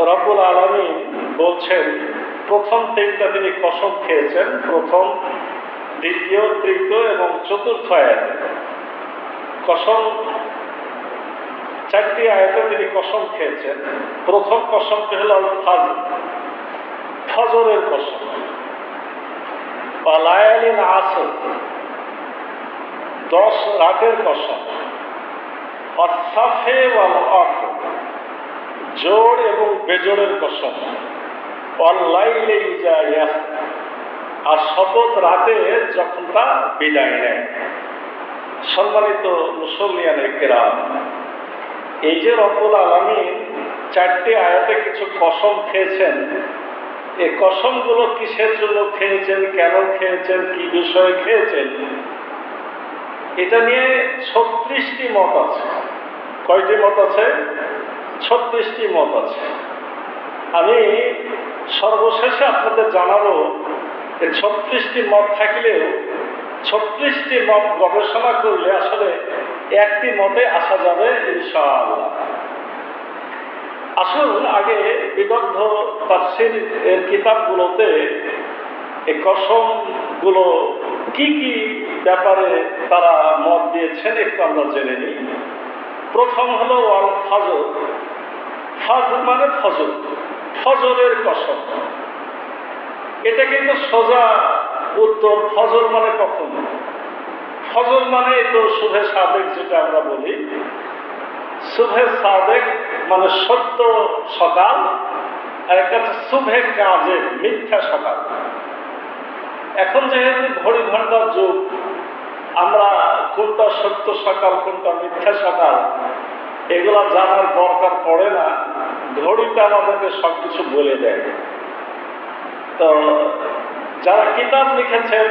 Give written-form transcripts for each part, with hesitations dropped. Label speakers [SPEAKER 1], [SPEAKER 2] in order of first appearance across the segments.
[SPEAKER 1] রব্বুল আলামিন বলছেন প্রথম তিনটা তিনি কসম খেয়েছেন, প্রথম, দ্বিতীয়, তৃতীয় এবং চতুর্থ আয়াতে কসম, চারটি আয়াতে তিনি কসম খেয়েছেন। প্রথম কসমটি হল ফাজর, ফজরের কসম, লায়ালিন আসর, 10 রাতের কসম, অসাফে ওয়াল আতর, জোড় এবং বেজোড়ের কসম, অল্লাইলে ইজা ইয়াসর, আর শপথ রাতে যখন তা বিদায় নেয়। সম্মানিত মুসল্লিয়ানে কেরাম, এই যে রব্বুল আলামিন চারটি আয়াতে কিছু কসম খেয়েছেন, এই কসমগুলো কিসের জন্য খেয়েছেন, কেন খেয়েছেন, কি বিষয়ে খেয়েছেন, এটা নিয়ে 36টি মত আছে। কয়টি মত আছে? 36টি মত আছে। আমি সর্বশেষে আপনাদের জানাবো, 36টি মত থাকলেও 36টি মত গবেষণা করলে আসলে একটি মতে আসা যাবে ইনশাআল্লাহ। আসুন আগে বিদগ্ধ তাফসীর এর কিতাবগুলোতে এই কসমগুলো কি কি ব্যাপারে তারা মত দিয়েছেন একটু আমরা জেনে নিই। প্রথম হলো ওয়াল ফজর। ফজর মানে ফজর, ফজরের কসম। এটা কিন্তু সোজা উত্তর। ফজর মানে কখন? ফজর মানে তো শুভে সাদেক, যেটা আমরা বলি। শুভে সাদেক মানে সত্য সকাল, আর একটা হচ্ছে শুভে কাজে, মিথ্যা সকাল। এখন যেহেতু ঘড়ি ঘন্টার যুগ, আমরা কোনটা সত্য সকাল কোনটা মিথ্যা সকাল এগুলা জানার দরকার পড়ে না, ঘড়িটা আমাদেরকে সবকিছু বলে দেয়। তো যারা কিতাব লিখেছেন,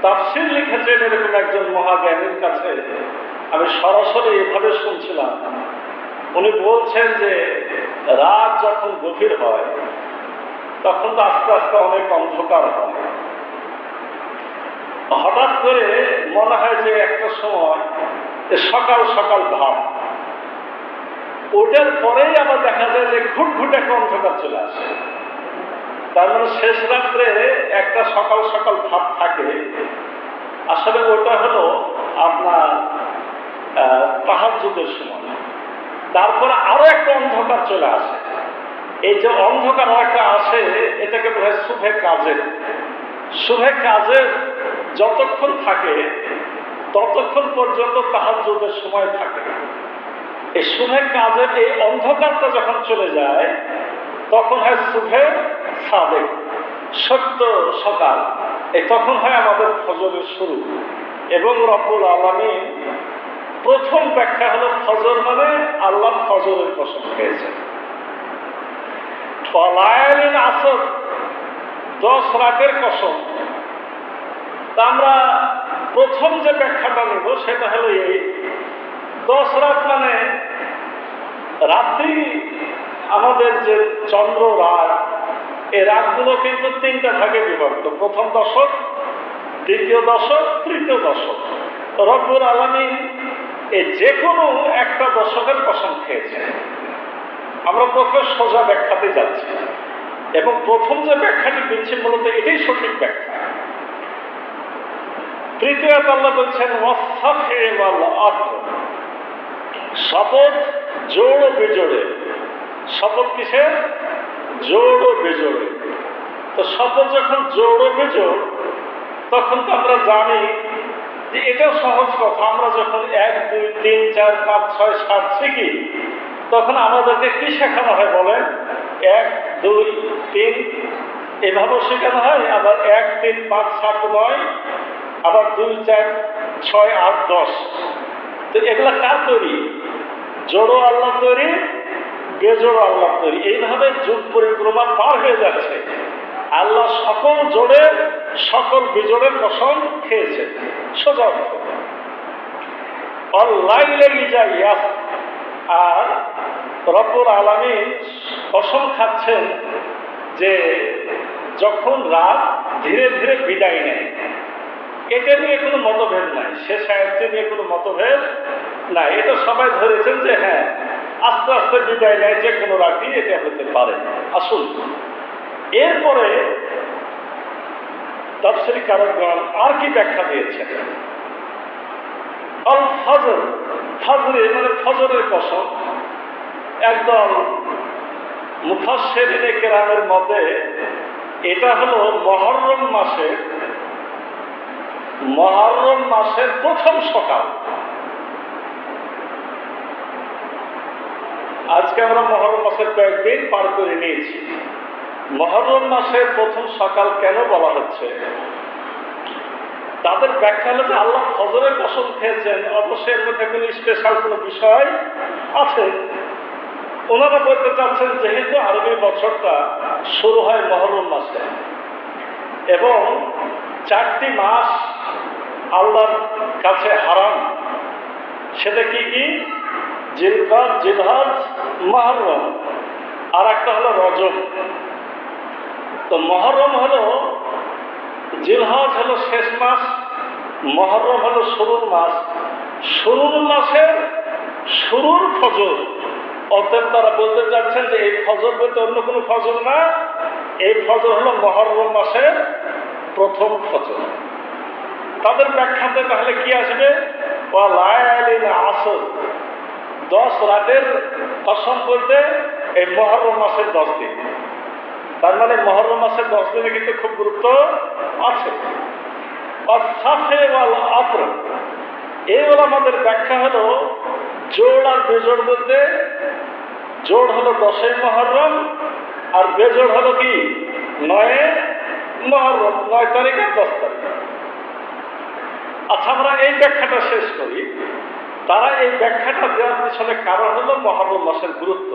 [SPEAKER 1] তাফসীর লিখেছেন, এরকম একজন মহাজ্ঞানীর কাছে আমি সরাসরি এভাবে শুনছিলাম। উনি বলছেন যে রাত যখন গভীর হয় তখন তো আস্তে আস্তে অনেক অন্ধকার হয়। হঠাৎ করে মনে হয় যে একটা সময় সকাল সকাল ভাব, ওটার পরেই আবার দেখা যায় যে ঘুটঘুটে একটা অন্ধকার চলে আসে। তার মানে শেষ রাত্রে একটা সকাল সকাল ভাব থাকে। আসলে ওটা হলো আপনার তাহাজ্জুদের সময়। তারপরে আরো একটা অন্ধকার চলে আসে। এই যে অন্ধকার একটা আসে, এটাকে বলা হয় শুভে কাজের। শুভে কাজের যতক্ষণ থাকে ততক্ষণ পর্যন্ত তাহাজ্জুদের সময় থাকে। এই শুভে কাজের এই অন্ধকারটা যখন চলে যায় তখন হয় শুভে সাদেক, সত্য সকাল। এই তখন হয় আমাদের ফজরের শুরু। এবং রব্বুল আলামিন প্রথম ব্যাখ্যা হলো ফজর মানে আল্লাহ ফজরের কসম খেয়েছেন। লায়ালিন আসর, 10 রাতের কসম। তা আমরা প্রথম যে ব্যাখ্যাটা নেব সেটা হলো এই 10 রাত মানে রাত্রি। আমাদের যে চন্দ্র রাত, এই রাতগুলো কিন্তু 3টা ভাগে বিভক্ত। প্রথম দশক, দ্বিতীয় দশক, তৃতীয় দশক। রব্বুল আলামিন এই যে কোনো একটা দশকের কসম খেয়েছেন। আমরা প্রথমে সোজা ব্যাখ্যাতে যাচ্ছি এবং প্রথম যে ব্যাখ্যাটি দিচ্ছে মূলত এটাই সঠিক ব্যাখ্যা। তৃতীয় আল্লাহ বলছেন ওয়াসসাফে ওয়াল আতর, শপথ জোড় ও বেজোড়ে। শপথ কিসের? জোড় ও বেজোড়ে। তো শপথ যখন জোড় ও বেজোড়, তখন তো আমরা জানি যে এটাও সহজ কথা। আমরা যখন 1, 2, 3, 4, 5, 6, 7 শিখি তখন আমাদেরকে কি শেখানো হয় বলেন? 1, 2, 3 এভাবেও শেখানো হয়। আবার 1, 3, 5, 7, 9, আবার 2, 4, 6, 8, 10। তো এগুলা কার তৈরি? জোড়ো আল্লাহ তৈরি, বেজোড়ো আল্লাহ তৈরি। এইভাবে যুগ পরিক্রমা পার হয়ে যাচ্ছে। আল্লাহ সকল জোড়ের সকল বিজোড়ের কসম খেয়েছেন। সোজা অর্থ। অল্লাইলে ইজা ইয়াসর, আর রব্বুল আলামিন কসম খাচ্ছেন যে যখন রাত ধীরে ধীরে বিদায় নেয়। এটা নিয়ে কোনো মতভেদ নাই, শেষ আয়াতটি নিয়ে কোনো মতভেদ নাই। এটা সবাই ধরেছেন যে হ্যাঁ, আস্তে আস্তে বিদায় নেয়, যে কোনো রাতই এটা হতে পারে। আসুন। এরপরে তাফসীর কারকগণ আর কি ব্যাখ্যা দিয়েছেন? আল ফজর, ফজরে মানে ফজরের কসম। একদল মুফাসসিরিনে কেরামের মতে এটা হলো মুহররম মাসের প্রথম সকাল। আজকে আমরা মুহররম মাসের কয়েকদিন পার করে নিয়েছি। মুহররম মাসের প্রথম সকাল কেন বলা হচ্ছে? তাদের ব্যাখ্যা হলো যে আল্লাহ ফজরের কসম খেয়েছেন, অবশ্যই এর মধ্যে কোনো স্পেশাল কোনো বিষয় আছে। ওনারা বলতে চাচ্ছেন যেহেতু আরবি বছরটা শুরু হয় মুহররম মাসে এবং 4টি মাস আল্লাহর কাছে হারাম, সেটা কি কি? জিলকাদ, জিলহজ, মুহররম, আর একটা হলো রজব। তো মুহররম হলো, জিলহজ হলো শেষ মাস, মুহররম হলো শুরুর মাস। শুরুর মাসের শুরুর ফজর। অতএব তারা বলতে চাচ্ছেন যে এই ফজর বলতে অন্য কোনো ফজর না, এই ফজর হলো মুহররম মাসের প্রথম ফজর। তাদের ব্যাখ্যাতে তাহলে কি আসবে? ওয়ালায়ালিন আসর, 10 রাতের কসম বলতে এই মুহররম মাসের 10 দিন। তার মানে মুহররম মাসের 10 দিনে কিন্তু খুব গুরুত্ব আছে। ওয়াসসাফে ওয়াল আতর, এই আমাদের ব্যাখ্যা হলো জোড় আর বেজোড় বলতে, জোড় হলো 10 মুহররম আর বেজোড় হলো কি 9 মুহররম, 9 তারিখ আর 10 তারিখ। আচ্ছা, আমরা এই ব্যাখ্যাটা শেষ করি। তারা এই ব্যাখ্যাটা দেওয়ার পিছনে কারণ হলো মুহররম মাসের গুরুত্ব।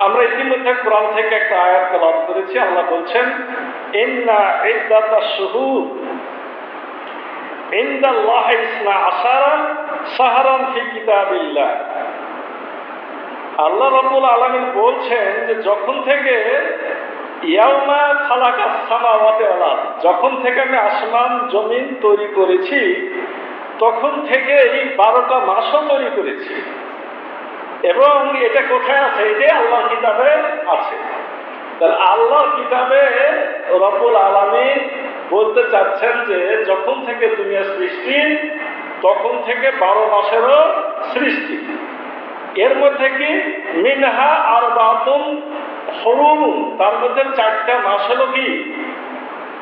[SPEAKER 1] আমরা ইতিমধ্যে কোরআন থেকে একটা আয়াত তেলাওয়াত করেছি। আল্লাহ বলছেন, ইন্না ইদ্দাতাশ শুহুর ইনদাল্লাহি 12 শাহরান ফি কিতাবিল্লাহ। আল্লাহ রাব্বুল আলামিন বলছেন যে যখন থেকে ইয়াউমা খালাকাস সামাওয়াতি ওয়াল আরদ, যখন থেকে আমি আসমান জমিন তৈরি করেছি তখন থেকে এই 12টা মাসও তৈরি করেছি। এবং এটা কোথায় আছে? এটাই আল্লাহর কিতাবে আছে। তাহলে আল্লাহর কিতাবে রব্বুল আলামিন বলতে চাচ্ছেন যে যখন থেকে দুনিয়া সৃষ্টি তখন থেকে 12 মাসেরও সৃষ্টি। এর মধ্যে কি মিনহা আরবাতুন হুরুম, তার মধ্যে 4টা মাস হলো কি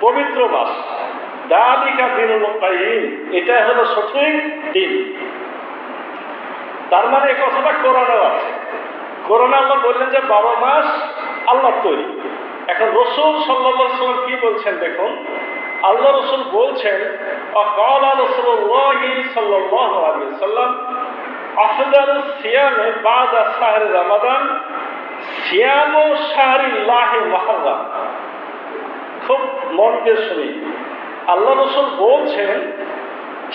[SPEAKER 1] পবিত্র মাস। যালিকা দিনুল কাইয়িম, এটা হলো সঠিক দিন। তার মানে এই কথাটা কোরআনে আছে। কোরআনে আল্লাহ বললেন যে 12 মাস আল্লাহ তৈরি। এখন রাসূল সাল্লাল্লাহু আলাইহি ওয়াসাল্লাম কি বলছেন দেখুন। আল্লাহ রাসূল বলছেন, ওয়াকালা রাসূলুল্লাহি সাল্লাল্লাহু আলাইহি ওয়াসাল্লাম আফদালুস সিয়ামে বাদা শাহরি রমাদান সিয়ামু শাহরিল্লাহি মুহররম। খুব মন দিয়ে শুনি। আল্লাহ রাসূল বলছেন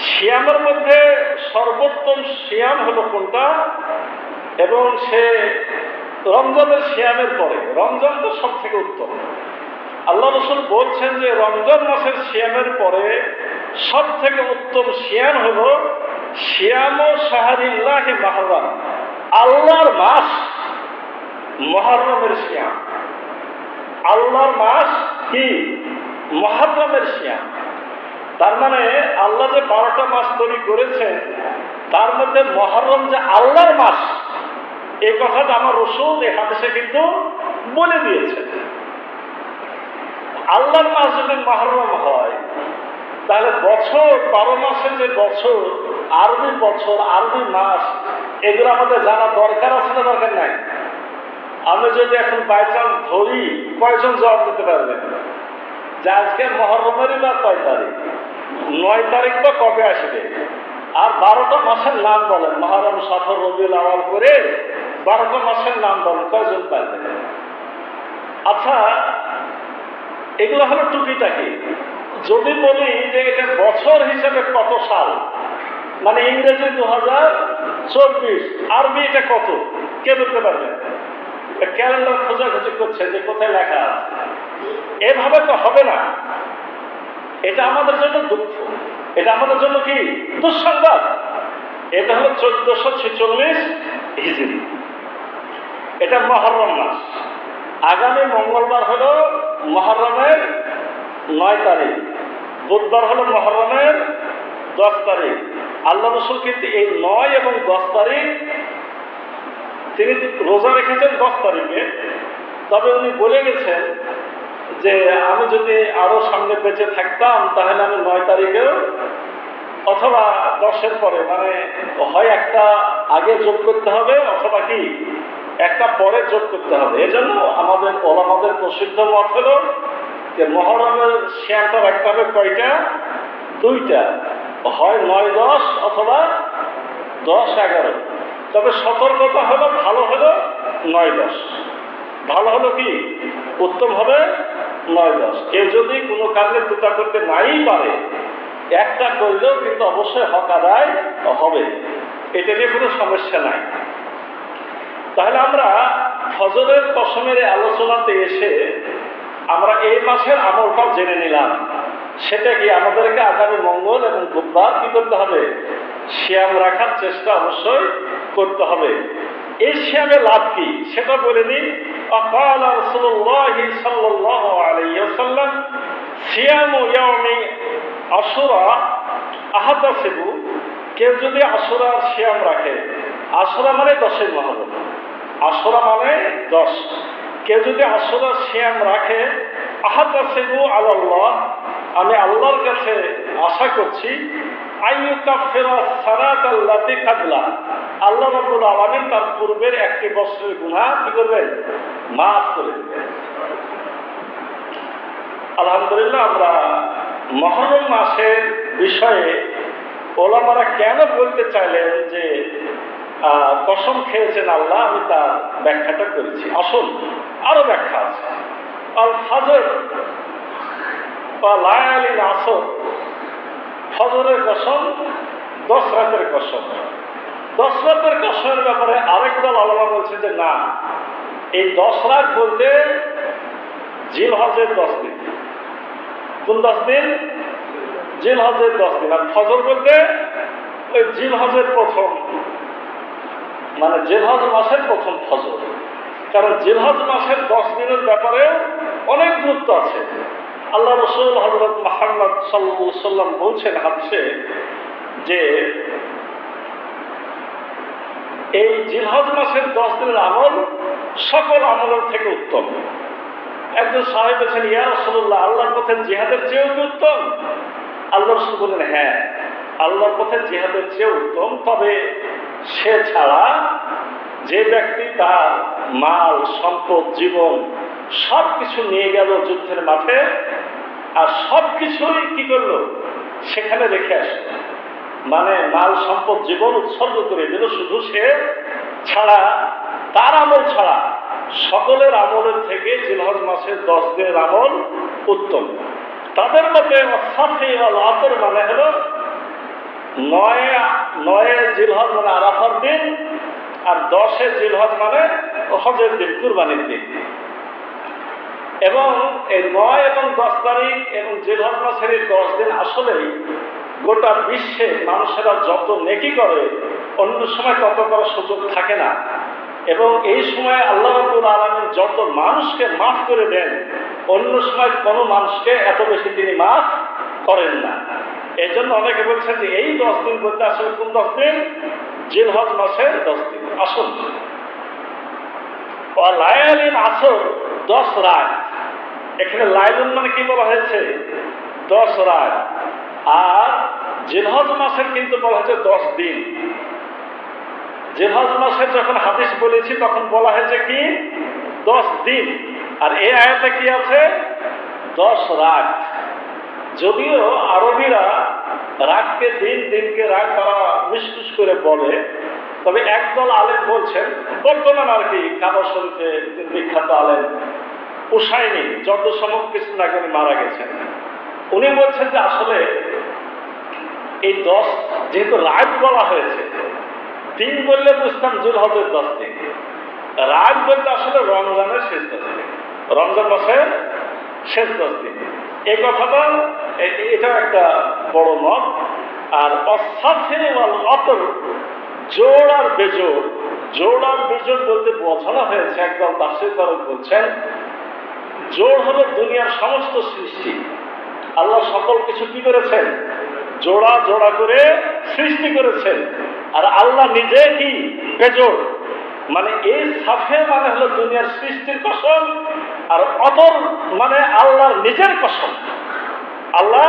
[SPEAKER 1] সিয়ামের মধ্যে সর্বোত্তম সিয়াম হলো কোনটা, এবং সে রমজানের সিয়ামের পরে। রমজান তো সব থেকে উত্তম। আল্লাহ রাসূল বলছেন যে রমজান মাসের সিয়ামের পরে সব থেকে উত্তম সিয়াম হলো সিয়ামু শাহরিল্লাহি মুহররম, আল্লাহর মাস মুহররমের সিয়াম। আল্লাহর মাস কি মুহররমের সিয়াম। তার মানে আল্লাহ যে 12টা মাস তৈরি করেছেন তার মধ্যে মুহররম যে আল্লাহর মাস, এই কথাটা আমার রাসূল এই হাদিসে কিন্তু বলে দিয়েছেন। আল্লাহর মাস যদি মুহররম হয় তাহলে বছর 12 মাসের যে বছর, আরবি বছর, আরবি মাস, এগুলো আমাদের জানা দরকার আছে না দরকার নাই? আমি যদি এখন বাই চান্স ধরি, কয়জন জবাব দিতে পারবেন যে আজকে মুহররমেরই বা কয় তারিখ, 9 তারিখ বা কবে আসবে? আর 12টা মাসের নাম বলেন, মুহররম, সফর, রবিউল আউয়াল করে 12টা মাসের নাম বলেন, কয়জন পারবেন? আচ্ছা, এগুলো হলো টুকিটাকি। যদি বলি যে এটা বছর হিসেবে কত সাল, মানে ইংরেজি 2024, আরবি এটা কত, কে বলতে পারবেন? ক্যালেন্ডার খোঁজাখুঁজি করছে যে কোথায় লেখা আছে। এভাবে তো হবে না। এটা আমাদের জন্য দুঃখ, এটা আমাদের জন্য কি দুঃসংবাদ। এটা হলো 1446 হিজরি, এটা মুহররম মাস। আগামী মঙ্গলবার হলো মুহররমের 9 তারিখ, বুধবার হলো মুহররমের 10 তারিখ। আল্লাহ রাসূল কিন্তু এই 9 এবং 10 তারিখ তিনি রোজা রেখেছেন 10 তারিখে। তবে উনি বলে গেছেন যে আমি যদি আরো সামনে বেঁচে থাকতাম তাহলে আমি 9 তারিখেও অথবা 10-এর পরে, মানে হয় একটা আগে যোগ করতে হবে অথবা কি একটা পরে যোগ করতে হবে। এজন্য আমাদের ওলামাদের প্রসিদ্ধ মত হলো যে মুহররমের সিয়ামটা রাখতে হবে কয়টা? 2টা, হয় 9-10 অথবা 10-11। তবে সতর্কতা হলো, ভালো হলো 9-10, ভালো হলো কি উত্তম হবে 9-10। কেউ যদি কোনো কারণে দুটা করতে নাই পারে, একটা করলেও কিন্তু অবশ্যই হক আদায় হবে, এটা নিয়ে কোনো সমস্যা নাই। তাহলে আমরা ফজরের কসমের আলোচনাতে এসে আমরা এই মাসের আমলটা জেনে নিলাম। সেটা কি আমাদেরকে আগামী মঙ্গল এবং বুধবার কি করতে হবে? সিয়াম রাখার চেষ্টা অবশ্যই করতে হবে। এই সিয়ামে লাভ কি সেটা বলে নিই। قال رسول الله صلى الله عليه وسلم صيام يوم عاشوراء احتسب। কেউ যদি আশুরার সিয়াম রাখে, আশুরা মানে 10 মুহররম, আশুরা মানে 10, কেউ যদি আশুরার সিয়াম রাখে, আহতাসিবু আলাল্লাহ, আমি আল্লাহর কাছে আশা করছি, আইয়ুকাফিরা সানাতাল্লাতি কাবলা, আল্লাহ রাব্বুল আলামিন তার পূর্বের একটি বছরের গুনাহ কি করবেন? মাফ করে দেবেন। আলহামদুলিল্লাহ, আমরা মুহররম মাসের বিষয়ে ওলামারা কেন বলতে চাইলেন যে কসম খেয়েছেন আল্লাহ, আমি তার ব্যাখ্যাটা করেছি। আসুন, আরো ব্যাখ্যা আছে। আল ফজর বা লায়ালিল আসর, ফজরের কসম 10 রাতের কসম। 10 রাতের কসমের ব্যাপারে আরেক দল আলেমা বলছেন যে না, এই 10 রাত বলতে জিলহজের 10 দিন। কোন 10 দিন? জিলহজের 10 দিন। আর ফজর বলতে ওই জিলহজের প্রথম, মানে জিলহজ মাসের প্রথম ফজর। কারণ জিলহজ মাসের 10 দিনের ব্যাপারে অনেক গুরুত্ব আছে। আল্লাহ রাসূল হযরত মুহাম্মদ সাল্লাল্লাহু আলাইহি ওয়াসাল্লাম বলছেন হাদিসে যে এই জিলহজ মাসের 10 দিনের আমল সকল আমলের থেকে উত্তম। একজন সাহাবী বলেছেন, ইয়া রাসূলুল্লাহ, আল্লাহর পথে জিহাদের চেয়েও কি উত্তম? আল্লাহ রাসূল বললেন, হ্যাঁ, আল্লাহর পথে জিহাদের চেয়ে উত্তম। তবে সে ছাড়া যে ব্যক্তি তার মাল সম্পদ জীবন সবকিছু নিয়ে গেল যুদ্ধের মাঠে, আর সবকিছুই কি করলো? সেখানে রেখে আসলো, মানে মাল সম্পদ জীবন উৎসর্গ করে দিল, শুধু সে ছাড়া, তার আমল ছাড়া সকলের আমলের থেকে জিলহজ মাসের 10 দিনের আমল উত্তম। তাদের মতে আতর মানে হলো 9 জিলহজ মানে আরাফার দিন, আর 10 জিলহজ মানে হজের দিন, কুরবানির দিন। এবং এই 9 এবং 10 তারিখ এবং জিলহজ মাসের এই 10 দিন আসলেই গোটা বিশ্বে মানুষেরা যত নেকি করে অন্য সময় তত করার সুযোগ থাকে না। এবং এই সময় আল্লাহ রাব্বুল আলামিন যত মানুষকে মাফ করে দেন, অন্য সময় কোনো মানুষকে এত বেশি তিনি মাফ করেন না। এই জন্য অনেকে বলছেন যে এই 10 দিন বলতে আসলে কোন 10 দিন? জিলহজ মাসের 10 দিন। আসুন, লায়ালিল আসর 10 রাত, এখানে লাইলুন মানে কি বলা হয়েছে? 10 রাত। আর জিলহজ মাসের কিন্তু বলা হয়েছে 10 দিন। জিলহজ মাসের যখন হাদিস বলেছি তখন বলা হয়েছে কি? 10 দিন। আর এই আয়াতে কি আছে? 10 রাত। যদিও আরবিরা রাতকে দিন, দিনকে রাত তারা মিশমিশ করে বলে, তবে একদল আলেম বলছেন, বর্তমান আর কি কাবা শরীফে বিখ্যাত আলেম উসাইনি, যত সময় কিছু আগে মারা গেছেন, উনি বলছেন যে আসলে এই 10 যেহেতু রাত বলা হয়েছে, দিন বললে বুঝতাম জিলহজের 10 দিন, রাত বলতে আসলে রমজানের শেষ 10 দিন, রমজান মাসের শেষ 10 দিন। এই কথাটা, এটাও একটা বড় মত। আর অসাফে ওয়াল অতর, জোড় আর বেজোড়, জোড় আর বেজোড় বলতে বোঝানো হয়েছে, একদল তাফসীরকারক বলছেন জোড় হলো দুনিয়ার সমস্ত সৃষ্টি। আল্লাহ সকল কিছু কি করেছেন? জোড়া জোড়া করে সৃষ্টি করেছেন। আর আল্লাহ নিজে কি? বেজোড়। মানে এই সাফে মানে হলো দুনিয়ার সৃষ্টির কসম, আর অতর মানে আল্লাহর নিজের কসম। আল্লাহ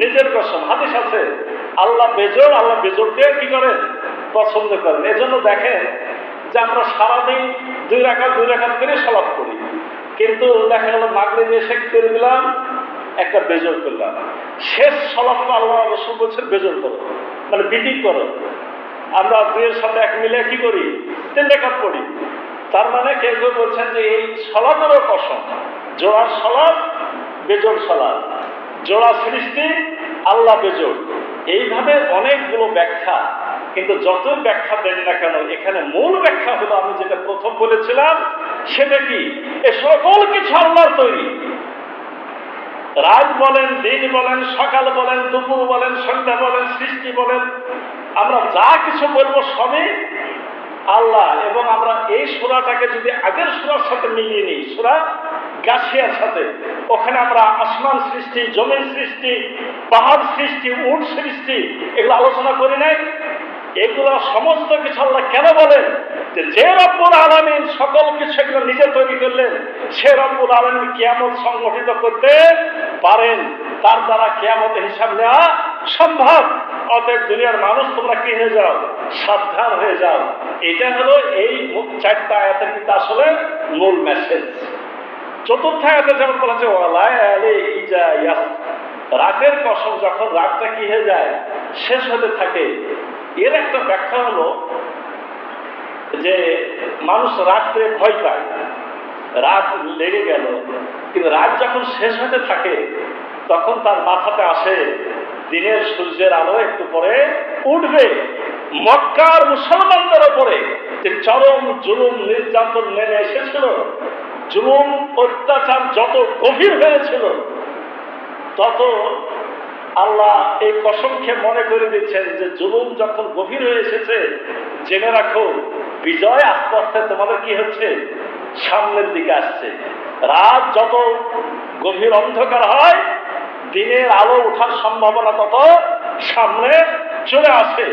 [SPEAKER 1] নিজের কসম। হাদিস আছে আল্লাহ বেজোড়, আল্লাহ বেজোড়কে কি করেন? পছন্দ করেন। এজন্য দেখেন যে আমরা সারাদিন 2 রাকাত করে সালাত করি, কিন্তু দেখা গেল মাগরিবে এসে করে দিলাম, একটা বেজোড় করলাম। শেষ সালাতটা আল্লাহ রাসূল বলছেন বেজোড় করো, মানে বিতির করো। আমরা 2-এর সাথে 1 মিলে কি করি? 3 রাকাত পড়ি। তার মানে কেউ কেউ বলছেন যে এই সালাতেরও কসম, জোড়ার সালাত বেজোড় সালাত, জোড়া সৃষ্টি আল্লাহ বেজোড়। এইভাবে অনেকগুলো ব্যাখ্যা, কিন্তু যত ব্যাখ্যা দেন না কেন এখানে মূল ব্যাখ্যা হলো আমি যেটা প্রথম বলেছিলাম, সেটা কি? এ সকল কিছু আল্লাহর তৈরি। রাত বলেন, দিন বলেন, সকাল বলেন, দুপুর বলেন, সন্ধ্যা বলেন, সৃষ্টি বলেন, আমরা যা কিছু বলবো সবই আল্লাহ। এবং আমরা এই সূরাটাকে যদি আগের সূরার সাথে মিলিয়ে নিই, সূরা গাশিয়ার সাথে, ওখানে আমরা আসমান সৃষ্টি, জমিন সৃষ্টি, পাহাড় সৃষ্টি, উট সৃষ্টি এগুলো আলোচনা করি নাই? এগুলো সমস্ত কিছু আল্লাহ কেন বলেন? যে রব্বুল আলামিন সকল কিছু এগুলো নিজে তৈরি করলেন, সে রব্বুল আলামিন কিয়ামত সংগঠিত করতে পারেন, তার দ্বারা কিয়ামতের হিসাব নেওয়া সম্ভব। অতএব দুনিয়ার মানুষ তোমরা কি হয়ে যাও? সাবধান হয়ে যাও। এটা হলো এই 4টা আয়াতের কিন্তু আসলে মূল মেসেজ। চতুর্থ আয়াতে যেমন বলেছে রাতের কসম, যখন রাতটা কি হয়ে যায়? শেষ হতে থাকে। এর একটা ব্যাখ্যা হলো যে মানুষ রাত্রে ভয় পায়, রাত লেগে গেল, কিন্তু রাত যখন শেষ হতে থাকে তখন তার মাথাতে আসে দিনের সূর্যের আলো একটু পরে উঠবে। মক্কার মুসলমানদের উপরে যে চরম জুলুম নির্যাতন নেমে এসেছিল, জুলুম অত্যাচার যত গভীর হয়েছিল, তত আল্লাহ এই কসমকে মনে করে দিচ্ছেন যে জুলুম যখন গভীর হয়ে এসেছে, জেনে রাখো বিজয় আস্তে আস্তে তোমাদের কি হচ্ছে? সামনের দিকে আসছে। রাত যত গভীর অন্ধকার হয়, দিনের আলো ওঠার সম্ভাবনা তত সামনে চলে আসে।